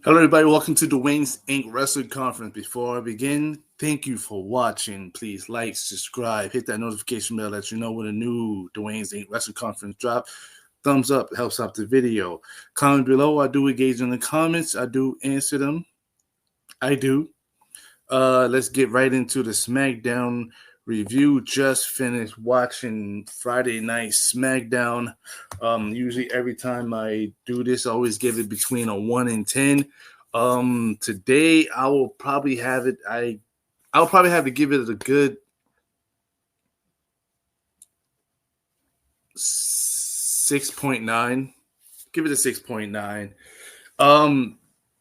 Hello, everybody. Welcome to Dwayne's Inc. Wrestling Conference. Before I begin, thank you for watching. Please like, subscribe, hit that notification bell that you know when a new Dwayne's Inc. Wrestling Conference drop. Thumbs up helps out the video. Comment below. I do engage in the comments. I do answer them. I do. Let's get right into the Smackdown review. Just finished watching Friday Night Smackdown. Usually every time I do this, I always give it between a 1 and 10. Today I will probably have it. I'll probably have to give it a good 6.9. Give it a 6.9.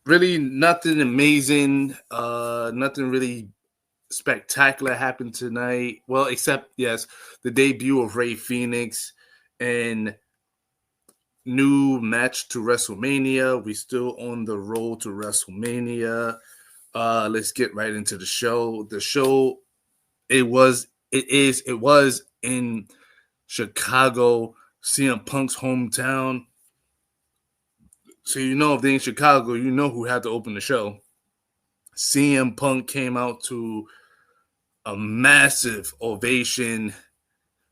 Really nothing amazing. Nothing really spectacular happened tonight. Well, except yes, the debut of Rey Fenix and new match to WrestleMania. We still on the road to WrestleMania. Let's get right into the show. The show it was in Chicago, CM Punk's hometown. So you know if they in Chicago, you know who had to open the show. CM Punk came out to a massive ovation,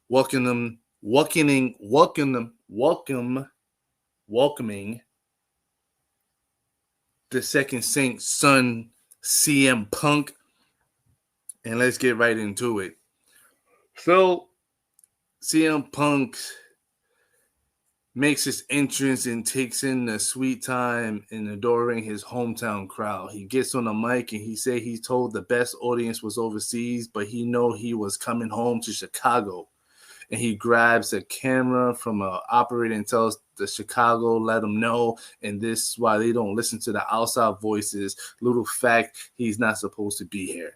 welcoming the second Saint's son, CM Punk. And let's get right into it. So, CM Punk makes his entrance and takes in the sweet time in adoring his hometown crowd. He gets on the mic and he said he told the best audience was overseas, but he know he was coming home to Chicago. And he grabs a camera from an operator and tells the Chicago, let them know. And this is why they don't listen to the outside voices. Little fact, he's not supposed to be here.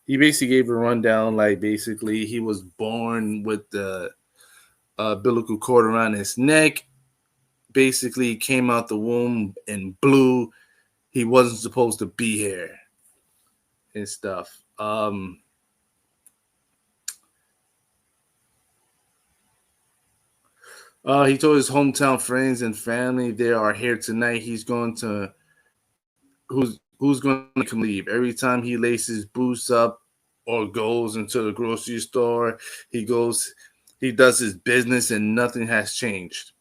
He basically gave a rundown like basically he was born with the umbilical cord around his neck. Basically came out the womb in blue. He wasn't supposed to be here and stuff. He told his hometown friends and family they are here tonight. He's going to who's going to make him leave. Every time he laces boots up or goes into the grocery store, he does his business and nothing has changed.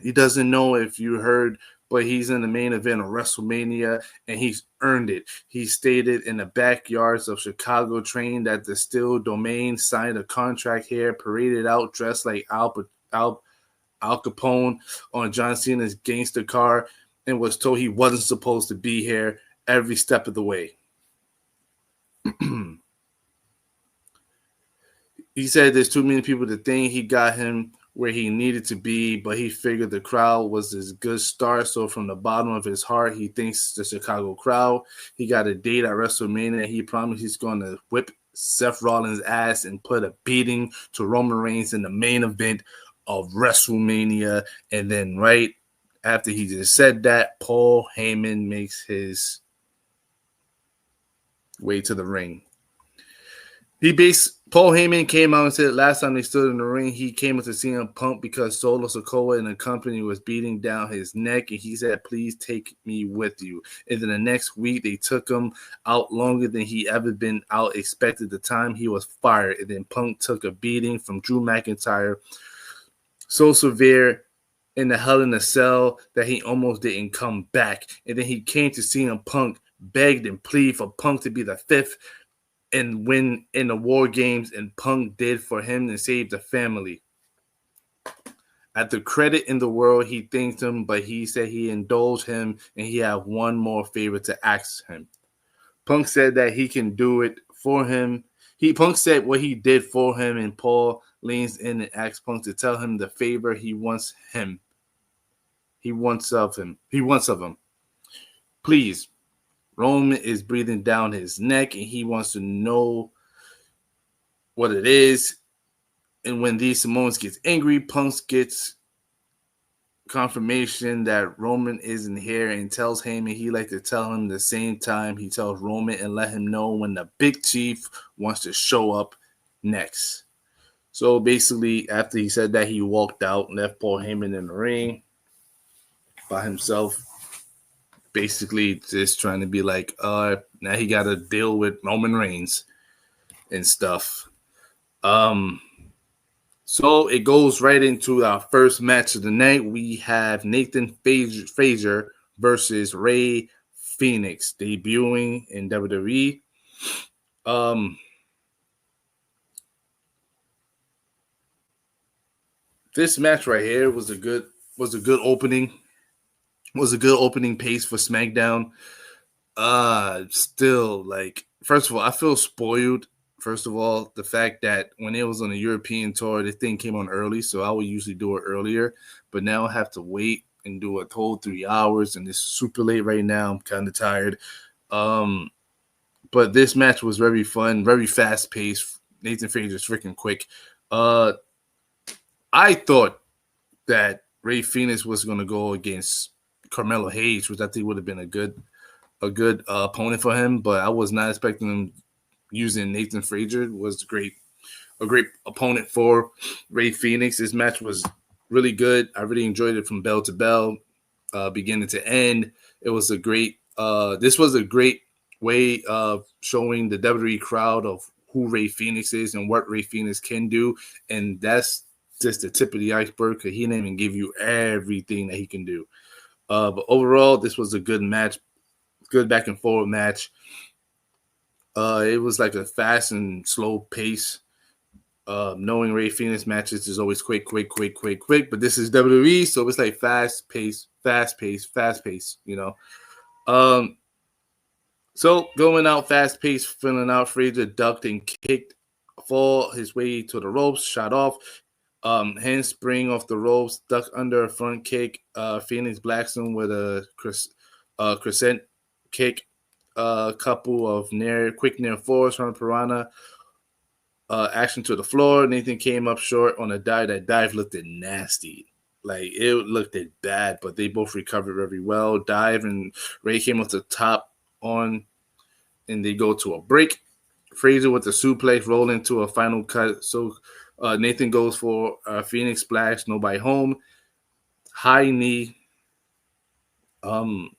He doesn't know if you heard, but he's in the main event of WrestleMania and he's earned it. He stated in the backyards of Chicago train that the Steel Domain signed a contract here, paraded out dressed like Al Capone on John Cena's gangster car, and was told he wasn't supposed to be here every step of the way. He said there's too many people to think he got him where he needed to be, but he figured the crowd was his good start. So from the bottom of his heart, he thinks the Chicago crowd. He got a date at WrestleMania. He promised he's going to whip Seth Rollins' ass and put a beating to Roman Reigns in the main event of WrestleMania. And then right after he just said that, Paul Heyman makes his way to the ring. Paul Heyman came out and said last time they stood in the ring, he came up to CM Punk because Solo Sikoa and the company was beating down his neck, and he said, please take me with you. And then the next week, they took him out longer than he ever been out expected. The time he was fired, and then Punk took a beating from Drew McIntyre so severe in the Hell in a Cell that he almost didn't come back. And then he came to CM Punk, begged and pleaded for Punk to be the fifth and win in the War Games, and Punk did for him and saved the family. At the credit in the world, he thanked him, but he said he indulged him and he had one more favor to ask him. Punk said that he can do it for him. Punk said what he did for him, and Paul leans in and asks Punk to tell him the favor he wants him. He wants of him. Please. Roman is breathing down his neck, and he wants to know what it is. And when these Samoans gets angry, Punk gets confirmation that Roman isn't here and tells Heyman he like to tell him the same time he tells Roman and let him know when the Big Chief wants to show up next. So basically, after he said that, he walked out and left Paul Heyman in the ring by himself. basically just trying to be like, now he got to deal with Roman Reigns and stuff. So it goes right into our first match of the night. We have Nathan Frazier versus Ray Phoenix debuting in WWE. This match right here was a good opening. Was a good opening pace for SmackDown. Still, like, first of all, I feel spoiled. First of all, the fact that when it was on a European tour, the thing came on early, so I would usually do it earlier. But now I have to wait and do a whole 3 hours, and it's super late right now. I'm kind of tired. But this match was very fun, very fast paced. Nathan Frazier's freaking quick. I thought that Ray Phoenix was going to go against Carmelo Hayes, which I think would have been a good opponent for him, but I was not expecting him using Nathan Frazier. Was a great opponent for Ray Phoenix. This match was really good. I really enjoyed it from bell to bell, beginning to end. It was a great. This was a great way of showing the WWE crowd of who Ray Phoenix is and what Ray Phoenix can do, and that's just the tip of the iceberg because he didn't even give you everything that he can do. But overall, this was a good match. Good back and forward match. It was like a fast and slow pace. Knowing Ray Phoenix matches is always quick. But this is WWE, so it's like fast pace. You know. So going out fast pace, filling out. Frazier ducked and kicked, fall his way to the ropes, shot off. Handspring off the ropes, duck under a front kick. Phoenix blacks him with a crescent kick, a couple of quick near falls from Piranha. Action to the floor. Nathan came up short on a dive. That dive looked nasty. Like, it looked bad, but they both recovered very well. Dive, and Ray came off the top on, and they go to a break. Frazier with the suplex, roll into a final cut. So Nathan goes for a Phoenix splash, nobody home. High knee to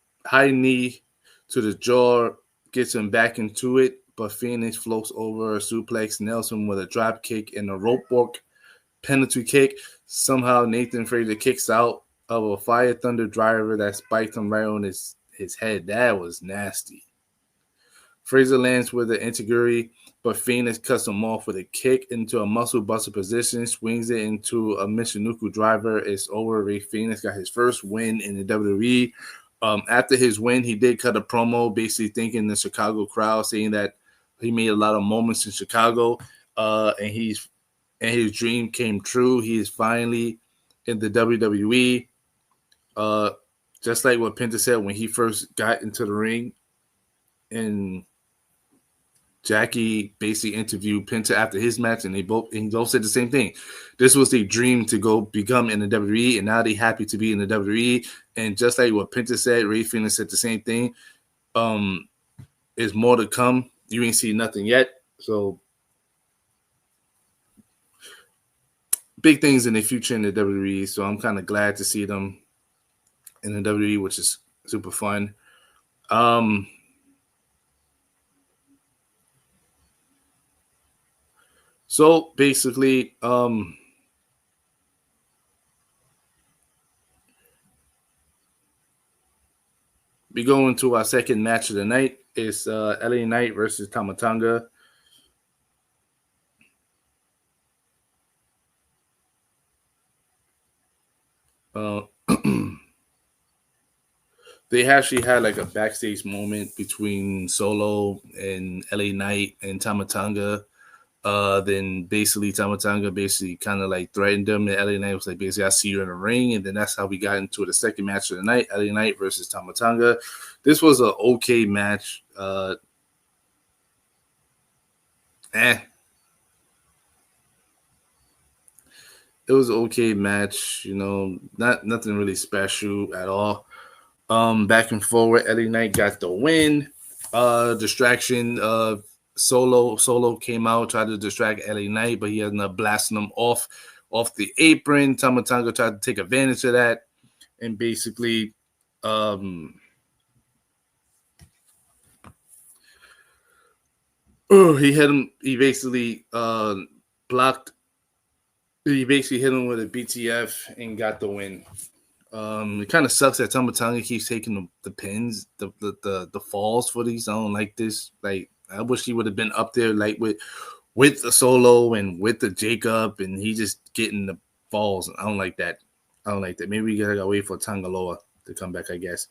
the jaw, gets him back into it, but Phoenix floats over a suplex, nails him with a drop kick and a rope walk penalty kick. Somehow Nathan Frazier kicks out of a Fire Thunder driver that spiked him right on his head. That was nasty. Frazier lands with an enzuigiri, but Phoenix cuts him off with a kick into a muscle buster position, swings it into a Michinoku driver. It's over. Ray Phoenix got his first win in the WWE. After his win, he did cut a promo, basically thanking the Chicago crowd, saying that he made a lot of moments in Chicago, and his dream came true. He is finally in the WWE. Just like what Penta said when he first got into the ring, and Jackie basically interviewed Penta after his match, and they both said the same thing. This was their dream to go become in the WWE, and now they're happy to be in the WWE. And just like what Penta said, Ray Phoenix said the same thing. There's more to come. You ain't seen nothing yet. So big things in the future in the WWE. So I'm kind of glad to see them in the WWE, which is super fun. So basically, we go into our second match of the night. It's LA Knight versus Tama Tonga. They actually had like a backstage moment between Solo and LA Knight and Tama Tonga. Then basically Tama Tonga basically kind of like threatened them, and LA Knight was like, basically, I'll see you in the ring. And then that's how we got into the second match of the night, LA Knight versus Tama Tonga. This was an okay match. It was an okay match, you know, nothing really special at all. Back and forward, LA Knight got the win. Distraction. Solo came out, tried to distract LA Knight, but he ended up blasting him off the apron. Tama Tonga tried to take advantage of that, and basically, Oh, he hit him. He basically blocked. He basically hit him with a BTF and got the win. It kind of sucks that Tomatonga keeps taking the pins, the falls for these. I don't like this. Like, I wish he would have been up there, like with the Solo and with the Jacob, and he just getting the falls. I don't like that. I don't like that. Maybe we gotta wait for Tangaloa to come back, I guess.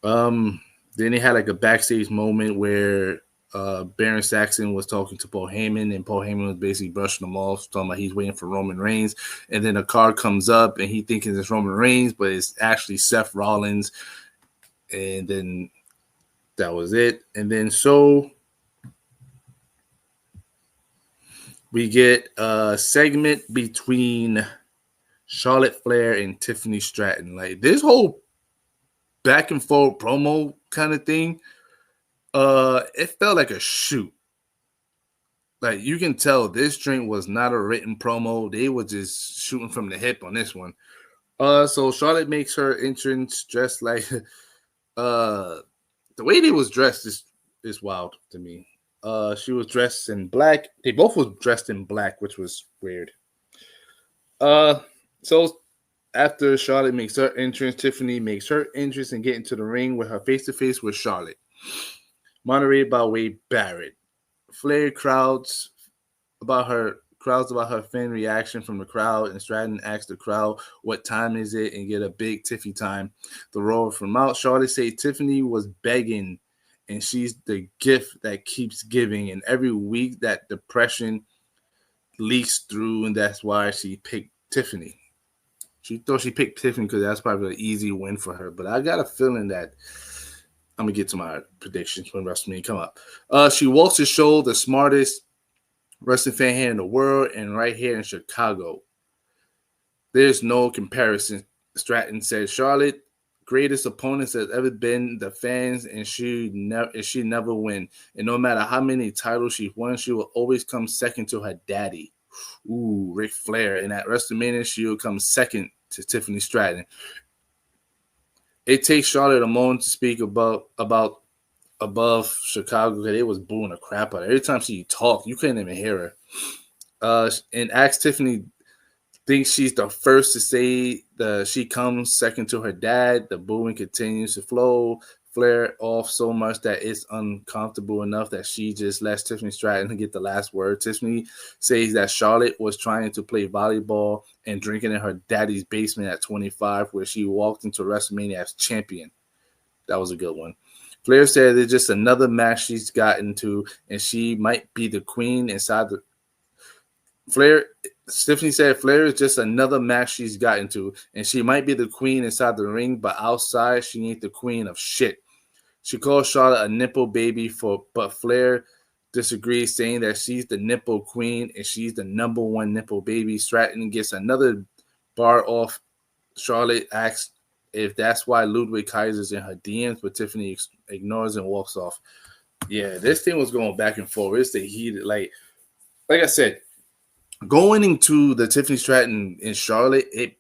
Then they had like a backstage moment where Baron Saxon was talking to Paul Heyman, and Paul Heyman was basically brushing him off, talking about he's waiting for Roman Reigns. And then a car comes up, and he thinking it's Roman Reigns, but it's actually Seth Rollins. And then that was it. And then so we get a segment between Charlotte Flair and Tiffany Stratton. Like, this whole back and forth promo kind of thing, it felt like a shoot. Like, you can tell this drink was not a written promo. They were just shooting from the hip on this one. So Charlotte makes her entrance dressed like the way they was dressed is wild to me. She was dressed in black. They both were dressed in black, which was weird. So after Charlotte makes her entrance, Tiffany makes her entrance and get into the ring with her face-to-face with Charlotte. Moderated by Wade Barrett. Flair crowds about her fan reaction from the crowd, and Stratton asks the crowd what time is it and get a big Tiffy time. The roar from out. Charlotte say Tiffany was begging, and she's the gift that keeps giving. And every week that depression leaks through, and that's why she picked Tiffany. She thought she picked Tiffany because that's probably an easy win for her. But I got a feeling that I'm going to get to my predictions when WrestleMania come up. She walks the show, the smartest wrestling fan here in the world, and right here in Chicago. There's no comparison. Stratton said Charlotte, greatest opponents has ever been the fans, and she never win. And no matter how many titles she won, she will always come second to her daddy. Ooh, Ric Flair. And at WrestleMania, she will come second to Tiffany Stratton. It takes Charlotte a moment to speak above Chicago because they was booing the crap out of her. Every time she talked, you couldn't even hear her. And asked Tiffany thinks she's the first to say she comes second to her dad. The booing continues to flow. Flair off so much that it's uncomfortable enough that she just lets Tiffany Stratton get the last word. Tiffany says that Charlotte was trying to play volleyball and drinking in her daddy's basement at 25, where she walked into WrestleMania as champion. That was a good one. Flair said it's just another match she's gotten to, and she might be the queen inside the Flair. Tiffany said Flair is just another match she's gotten to, and she might be the queen inside the ring, but outside she ain't the queen of shit. She called Charlotte a nipple baby but Flair disagrees, saying that she's the nipple queen and she's the number one nipple baby. Stratton gets another bar off. Charlotte asks if that's why Ludwig Kaiser's in her DMs, but Tiffany ignores and walks off. Yeah, this thing was going back and forth. It's the heat. Like I said, going into the Tiffany Stratton in Charlotte, it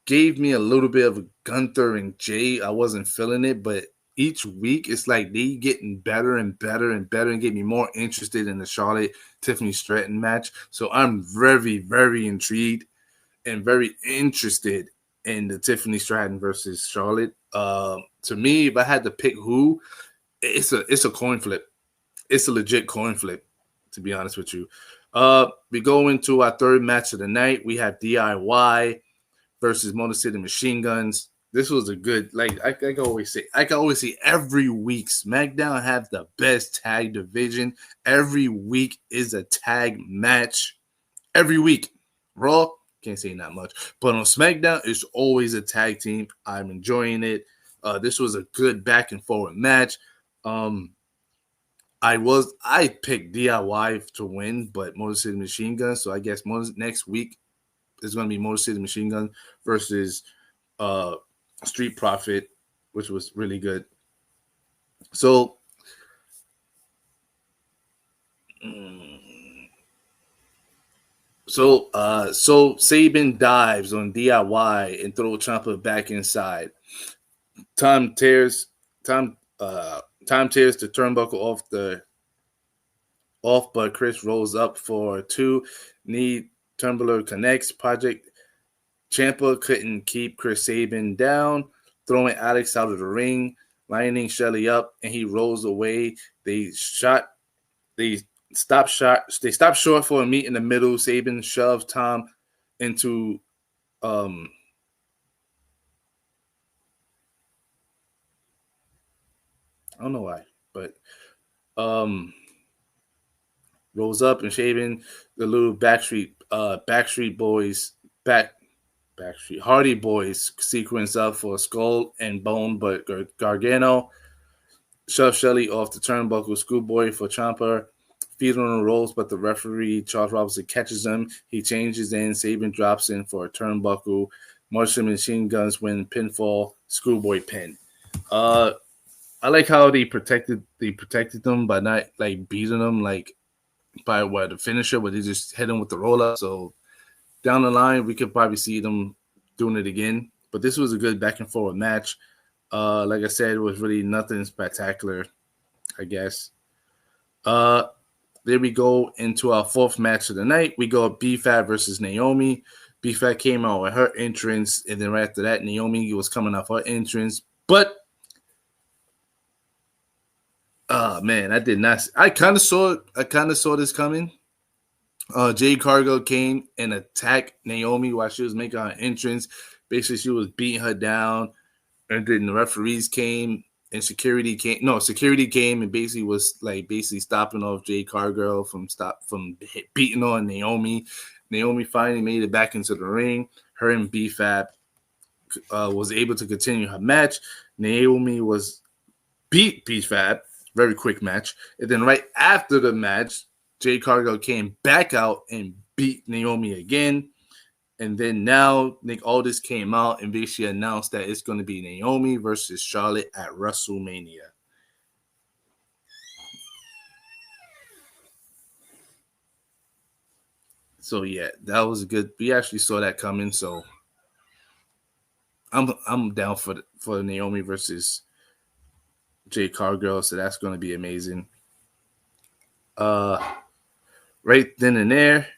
gave me a little bit of a Gunther and Jay. I wasn't feeling it, but each week it's like they getting better and better and better and get me more interested in the Charlotte Tiffany Stratton match. So I'm very, very intrigued and very interested in the Tiffany Stratton versus Charlotte. To me, if I had to pick who, it's a coin flip. It's a legit coin flip, to be honest with you. We go into our third match of the night. We have DIY versus Motor City Machine Guns. This was a good, like I can always say every week Smackdown has the best tag division. Every week is a tag match. Every week. Raw, can't say not much. But on SmackDown, it's always a tag team. I'm enjoying it. This was a good back and forward match. I picked DIY to win, but Motor City Machine Guns. So I guess next week is going to be Motor City Machine Guns versus Street Profit, which was really good. So Saban dives on DIY and throw Ciampa back inside. Tom tears the turnbuckle off the off, but Chris rolls up for 2. Knee tumbler connects. Project Champa couldn't keep Chris Sabin down, throwing Alex out of the ring, lining Shelly up, and he rolls away. They shot. They stopped shot. They stopped short for a meet in the middle. Sabin shoved Tom into I don't know why, but um rolls up and shaving the little Backstreet Boys Backstreet Hardy Boys sequence up for Skull and Bone, but Gargano shoves Shelly off the turnbuckle. Schoolboy for Ciampa, feet on the ropes, but the referee Charles Robinson catches him. He changes in. Sabin drops in for a turnbuckle. Martian Machine Guns win pinfall. Schoolboy pin. I like how they protected them by not like beating them like by what the finisher, but they just hit him with the roll up. So down the line, we could probably see them doing it again. But this was a good back and forth match. Like I said, it was really nothing spectacular, I guess. There we go into our 4th match of the night. We go B-Fab versus Naomi. B-Fab came out with her entrance, and then right after that, Naomi was coming off her entrance. But man, I did not. I kind of saw this coming. Jade Cargill came and attacked Naomi while she was making her entrance. Basically, she was beating her down, and then the referees came and security came. No, security came and basically was like stopping off Jade Cargill from beating on Naomi. Naomi finally made it back into the ring. Her and B-Fab was able to continue her match. Naomi was beat B-Fab. Very quick match. And then right after the match, Jade Cargill came back out and beat Naomi again. And then now Nick Aldis came out and basically announced that it's going to be Naomi versus Charlotte at WrestleMania. So yeah, that was good. We actually saw that coming. So I'm down for Naomi versus Jade Cargill. So that's going to be amazing. Right then and there,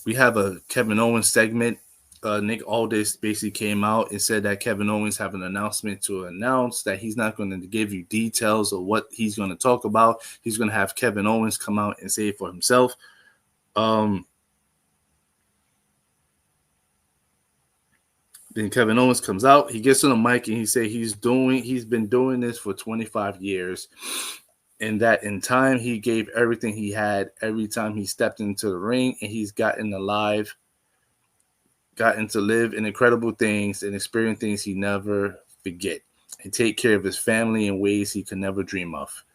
we have a Kevin Owens segment. Nick Aldis basically came out and said that Kevin Owens have an announcement to announce that he's not going to give you details of what he's going to talk about. He's going to have Kevin Owens come out and say it for himself. Then Kevin Owens comes out. He gets on the mic and he say he's been doing this for 25 years. And that in time, he gave everything he had every time he stepped into the ring, and he's gotten to live incredible things and experience things he never forget, and take care of his family in ways he could never dream of.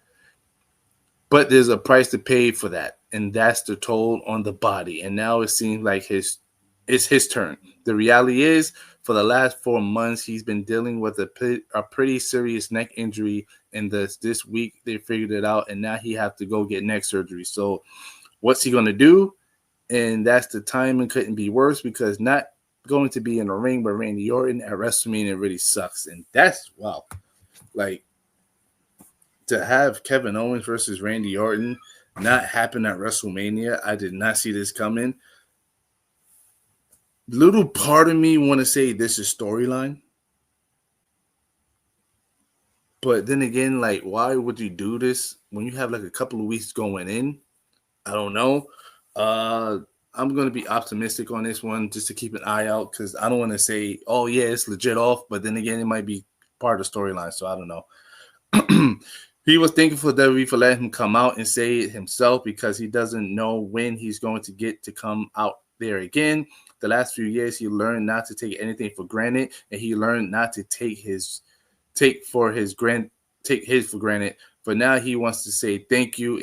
But there's a price to pay for that, and that's the toll on the body. And now it seems like it's his turn. The reality is, for the last 4 months, he's been dealing with a pretty serious neck injury, and this week they figured it out, and now he have to go get neck surgery. So what's he going to do? And that's the timing couldn't be worse, because not going to be in a ring with Randy Orton at WrestleMania really sucks. And that's, wow. Like, to have Kevin Owens versus Randy Orton not happen at WrestleMania, I did not see this coming. Little part of me want to say this is storyline. But then again, like, why would you do this when you have like a couple of weeks going in? I don't know. I'm going to be optimistic on this one just to keep an eye out, because I don't want to say, oh, yeah, it's legit off. But then again, it might be part of the storyline. So I don't know. He was thankful for WWE for letting him come out and say it himself, because he doesn't know when he's going to get to come out there again. The last few years, he learned not to take anything for granted, and he learned not to take his for granted. But now he wants to say thank you,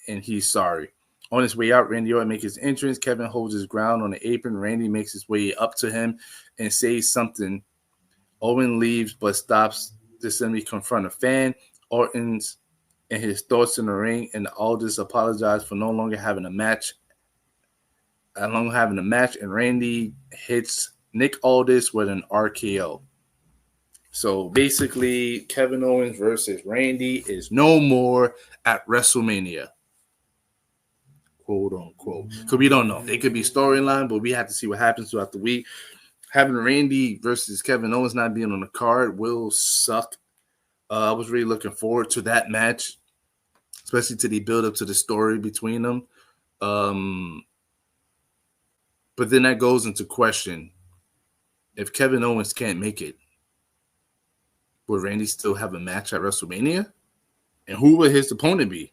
and he's sorry. On his way out, Randy Orton makes his entrance. Kevin holds his ground on the apron. Randy makes his way up to him and says something. Owen leaves but stops to simply confront a fan. Orton's and his thoughts in the ring, and Aldis apologized for no longer having a match. And Randy hits Nick Aldis with an RKO. So basically, Kevin Owens versus Randy is no more at WrestleMania, quote unquote. Because we don't know. It could be storyline, but we have to see what happens throughout the week. Having Randy versus Kevin Owens not being on the card will suck. I was really looking forward to that match, especially to the build up to the story between them. But then that goes into question: if Kevin Owens can't make it, will Randy still have a match at WrestleMania? And who will his opponent be?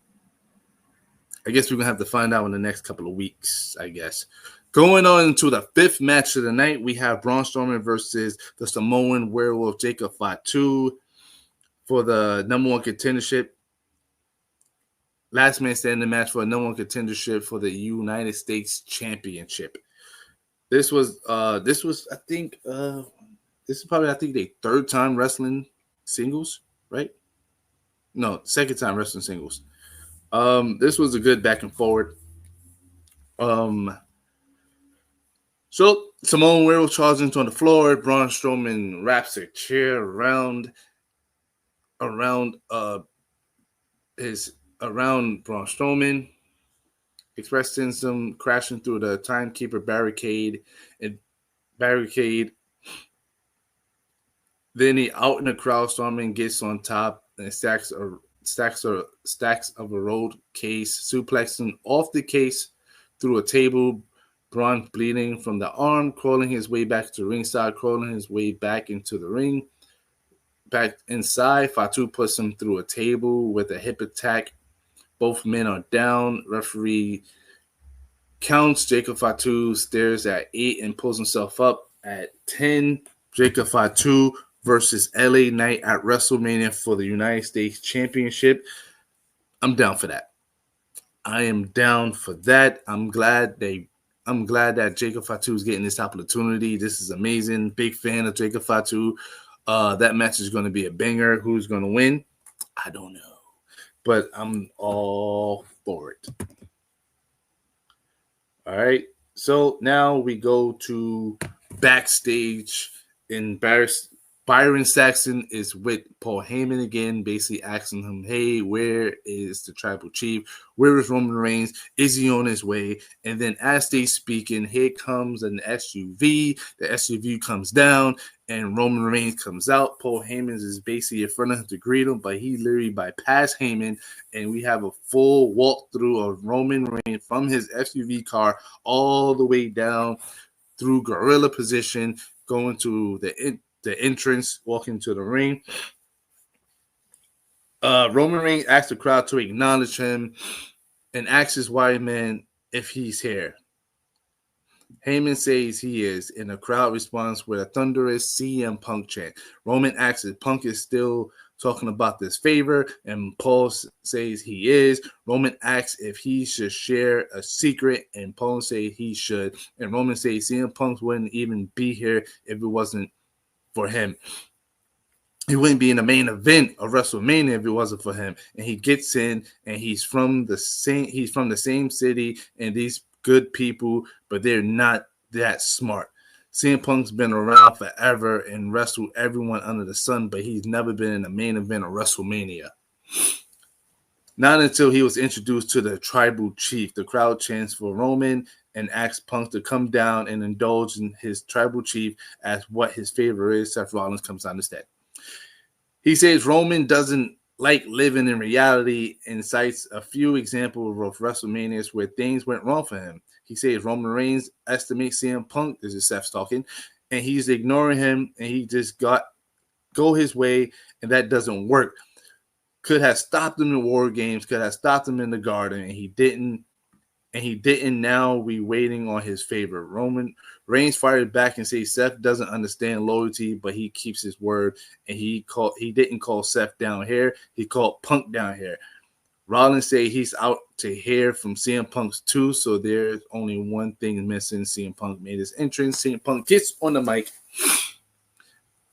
I guess we're going to have to find out in the next couple of weeks, I guess. Going on to the fifth match of the night, we have Braun Strowman versus the Samoan Werewolf Jacob Fatu for the number one contendership. Last man standing match for a number one contendership for the United States Championship. This was I think this is probably the third time wrestling singles, right? No, second time wrestling singles. This was a good back and forward. So Samoan Werewolf charges on the floor. Braun Strowman wraps a chair around Braun Strowman, expressing some crashing through the timekeeper barricade. Then he out in the crowd, Strowman gets on top and stacks of a rolled case, suplexing off the case through a table. Braun bleeding from the arm, crawling his way back to ringside, crawling his way back into the ring. Back inside, Fatu puts him through a table with a hip attack. Both men are down. Referee counts. Jacob Fatu stares at 8 and pulls himself up at 10. Jacob Fatu versus LA Knight at WrestleMania for the United States Championship. I'm down for that. I am down for that. I'm glad that Jacob Fatu is getting this opportunity. This is amazing. Big fan of Jacob Fatu. That match is going to be a banger. Who's going to win? I don't know. But I'm all for it. All right. So now we go to backstage. Byron Saxton is with Paul Heyman again, basically asking him, hey, where is the tribal chief? Where is Roman Reigns? Is he on his way? And then as they speaking, here comes an SUV. The SUV comes down and Roman Reigns comes out. Paul Heyman is basically in front of him to greet him, but he literally bypassed Heyman, and we have a full walkthrough of Roman Reigns from his SUV car all the way down through gorilla position, going to the entrance, walking to the ring. Roman Reigns asks the crowd to acknowledge him and asks his white man if he's here. Heyman says he is, and the crowd responds with a thunderous CM Punk chant. Roman asks if Punk is still talking about this favor, and Paul says he is. Roman asks if he should share a secret, and Paul says he should. And Roman says CM Punk wouldn't even be here if it wasn't for him. He wouldn't be in the main event of WrestleMania if it wasn't for him. And he gets in, and he's from the same city, and these good people, but they're not that smart. CM Punk's been around forever and wrestled everyone under the sun, but he's never been in the main event of WrestleMania. Not until he was introduced to the tribal chief. The crowd chants for Roman and asks Punk to come down and indulge in his tribal chief as what his favorite is. Seth Rollins comes on instead. He says Roman doesn't like living in reality and cites a few examples of WrestleManias where things went wrong for him. He says Roman Reigns estimates CM Punk, this is Seth talking, and he's ignoring him, and he just go his way, and that doesn't work. Could have stopped him in War Games, could have stopped him in the Garden, and he didn't. Now we waiting on his favor. Roman Reigns fired back and says Seth doesn't understand loyalty, but he keeps his word. And he didn't call Seth down here. He called Punk down here. Rollins say he's out to hear from CM Punk's too. So there's only one thing missing. CM Punk made his entrance. CM Punk gets on the mic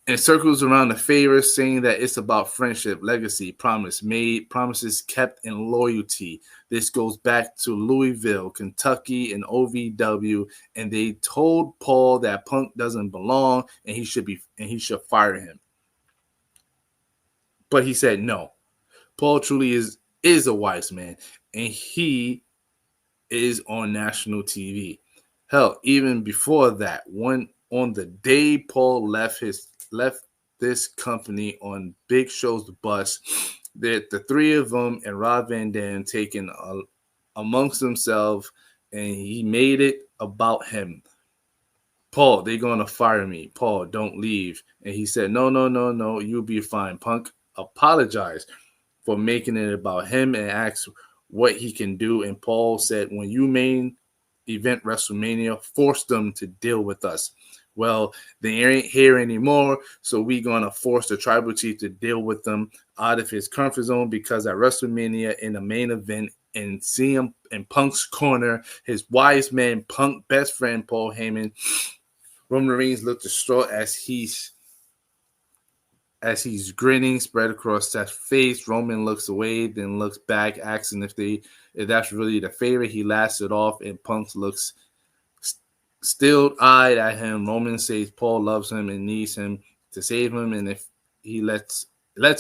and circles around the favor, saying that it's about friendship, legacy, promise made, promises kept, and loyalty. This goes back to Louisville, Kentucky, and OVW, and they told Paul that Punk doesn't belong, and he should fire him. But he said no. Paul truly is a wise man, and he is on national TV. Hell, even before that, on the day Paul left this company on Big Show's bus, that the three of them and Rob Van Dam taken amongst themselves, and he made it about him. Paul, they're gonna fire me. Paul, don't leave. And he said, no, no, no, no, you'll be fine. Punk apologized for making it about him and asked what he can do. And Paul said, when you main event WrestleMania, force them to deal with us. Well, they ain't here anymore, so we gonna force the tribal chief to deal with them out of his comfort zone, because at WrestleMania in the main event and CM in Punk's corner, his wise man Punk best friend Paul Heyman, Roman Reigns looked distraught as he's grinning spread across Seth's face. Roman looks away, then looks back, asking if that's really the favorite. He laughs it off, and Punk looks still-eyed at him. Roman says Paul loves him and needs him to save him, and if he lets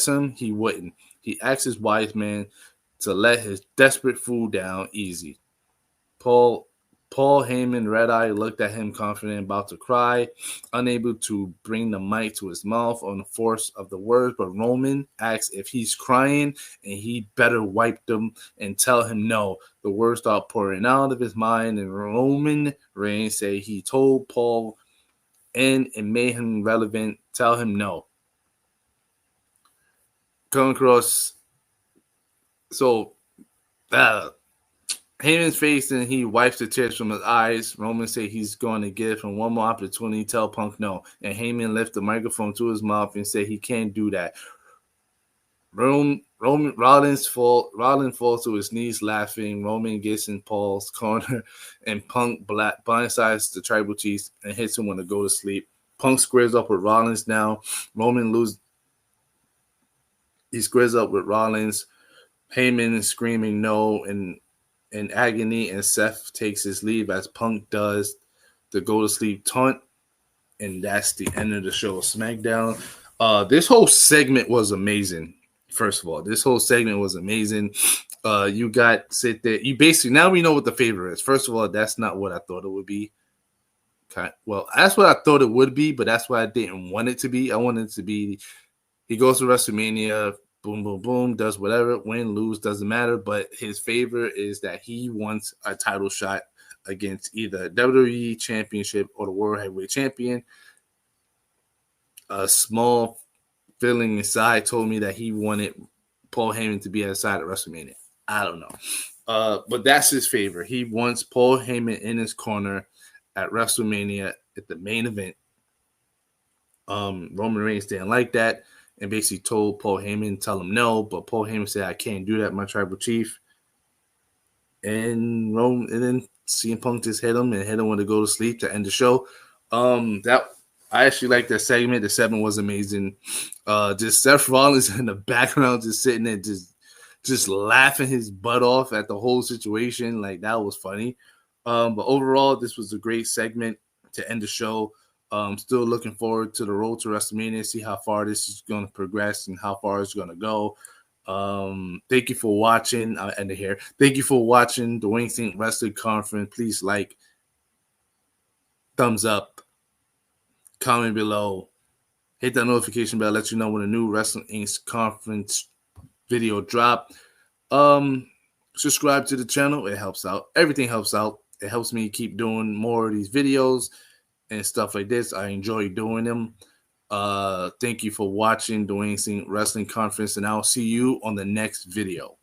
him, he wouldn't. He asks his wise man to let his desperate fool down easy. Paul Heyman, red-eye, looked at him confident, about to cry, unable to bring the mic to his mouth on the force of the words. But Roman asks if he's crying, and he better wipe them and tell him no. The words start pouring out of his mind, and Roman Reigns say he told Paul and it made him relevant. Tell him no. Come across. So, Heyman's face, and he wipes the tears from his eyes. Roman say he's going to give him one more opportunity. Tell Punk no. And Heyman lifts the microphone to his mouth and say he can't do that. Rollins falls to his knees laughing. Roman gets in Paul's corner, and Punk blindsides the tribal chief and hits him when to go to sleep. Punk squares up with Rollins now. He squares up with Rollins. Heyman is screaming no in agony, and Seth takes his leave as Punk does the go to sleep taunt, and that's the end of the show. Smackdown. This whole segment was amazing. First of all, this whole segment was amazing. You got sit there. You basically, now we know what the favorite is. First of all, that's not what I thought it would be. Well, that's what I thought it would be, but that's what I didn't want it to be. I wanted it to be he goes to WrestleMania, boom, boom, boom, does whatever, win, lose, doesn't matter. But his favor is that he wants a title shot against either WWE Championship or the World Heavyweight Champion. A small feeling inside told me that he wanted Paul Heyman to be at the side of WrestleMania. I don't know. But that's his favor. He wants Paul Heyman in his corner at WrestleMania at the main event. Roman Reigns didn't like that and basically told Paul Heyman, tell him no, but Paul Heyman said, I can't do that, my tribal chief. And then CM Punk just hit him when to go to sleep to end the show. I actually like that segment. The segment was amazing. Just Seth Rollins in the background, just sitting there, just laughing his butt off at the whole situation. Like, that was funny. But overall, this was a great segment to end the show. Still looking forward to the road to WrestleMania, see how far this is going to progress and how far it's going to go. Thank you for watching. I'll end it here. Thank you for watching the Wing Sync Wrestling Conference. Please like, thumbs up, comment below, hit that notification bell, let you know when a new Wrestling Inc. Conference video drop. Subscribe to the channel. It helps out. Everything helps out. It helps me keep doing more of these videos and stuff like this. I enjoy doing them. Thank you for watching the Wing Sync Wrestling Conference, and I'll see you on the next video.